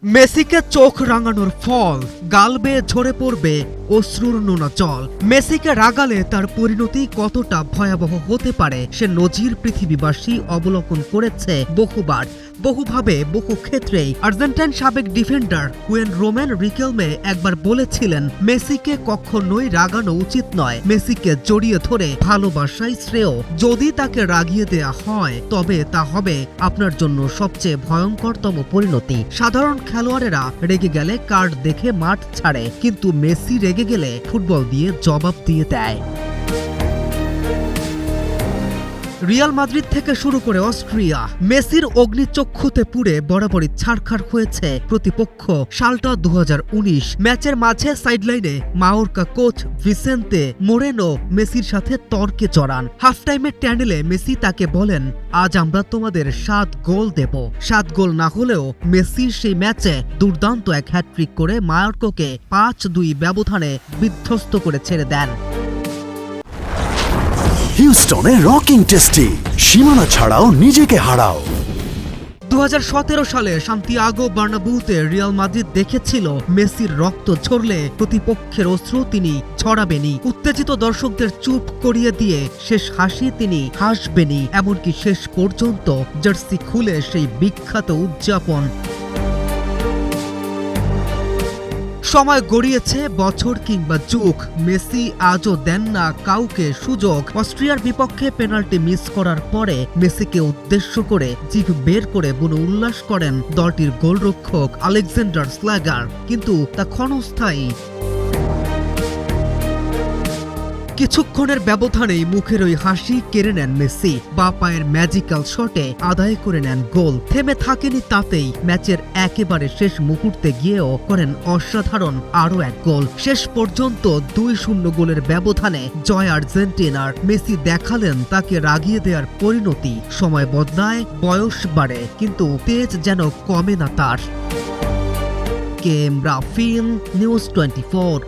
মেসিকে চোখ রাঙানোর ফল, গাল বেয়ে ঝরে পড়বে অশ্রুর নোনা জল। মেসিকে রাগালে তার পরিণতি কতটা ভয়াবহ হতে পারে সে নজির পৃথিবীবাসী অবলোকন করেছে বহুবার, বহুভাবে, বহু ক্ষেত্রেই। আর্জেন্টাইন সাবেক ডিফেন্ডার হুয়েন রোমান রিকেলমে একবার বলেছিলেন, মেসিকে কখনোই রাগানো উচিত নয়, মেসিকে জড়িয়ে ধরে ভালোবাসাই শ্রেয়। যদি তাকে রাগিয়ে দেয়া হয় তবে তা হবে আপনার জন্য সবচেয়ে ভয়ঙ্করতম পরিণতি। সাধারণ খেলোয়াড়েরা রেগে গেলে কার্ড দেখে মাঠ ছাড়ে, কিন্তু মেসি রেগে গেলে ফুটবল দিয়ে জবাব দিয়ে দেয়। রিয়াল মাদ্রিদ থেকে শুরু করে অস্ট্রিয়া, মেসির অগ্নিচক্ষুতে পুড়ে বরাবরই ছারখার হয়েছে প্রতিপক্ষ। সালটা 2019, ম্যাচের মাঝে সাইডলাইনে মায়োর্কা কোচ ভিসেন্তে মোরেনো মেসির সাথে তর্কে জড়ান। হাফ টাইমের ট্যান্ডেলে মেসি তাকে বলেন, আজ আমরা তোমাদের 7 গোল দেব। 7 গোল না হলেও মেসির সেই ম্যাচে দুর্দান্ত এক হ্যাটট্রিক করে মায়োর্কাকে 5-2 ব্যবধানে বিধ্বস্ত করে ছেড়ে দেন। হিউস্টনে রকিং টেস্টি, সীমানা ছাড়াও নিজেকে হারাও। 2017 সালে সান্তিয়াগো বার্নাব্যুতে রিয়াল মাদ্রিদ দেখেছিল মেসির রক্ত ঝরলে প্রতিপক্ষের অশ্রু তিনি ছড়াবেনই, উত্তেজিত দর্শকদের চুপ করিয়ে দিয়ে শেষ হাসি তিনি হাসবেনই, এমনকি শেষ পর্যন্ত জার্সি খুলে সেই বিখ্যাত উদযাপন। সময় গড়িয়েছে বছর কিংবা যুগ, মেসি আজও দেন না কাউকে সুযোগ। অস্ট্রিয়ার বিপক্ষে পেনাল্টি মিস করার পরে মেসিকে উদ্দেশ্য করে জিভ বের করে বুনো উল্লাস করেন দলটির গোলরক্ষক আলেকজান্ডার স্ল্যাগার, কিন্তু তা ক্ষণস্থায়ী। কিছুক্ষণের ব্যবধানেই মুখের ওই হাসি কেড়ে নেন মেসি, বা পায়ের ম্যাজিক্যাল শটে আদায় করে নেন গোল। থেমে থাকেনি তাতেই, ম্যাচের একেবারে শেষ মুহূর্তে গিয়েও করেন অসাধারণ আরও এক গোল। শেষ পর্যন্ত 2-0 গোলের ব্যবধানে জয় আর্জেন্টিনার। মেসি দেখালেন তাকে রাগিয়ে দেওয়ার পরিণতি। সময় বদলায়, বয়স বাড়ে, কিন্তু তেজ যেন কমে না তার। কেম রাফিন, নিউজ 24।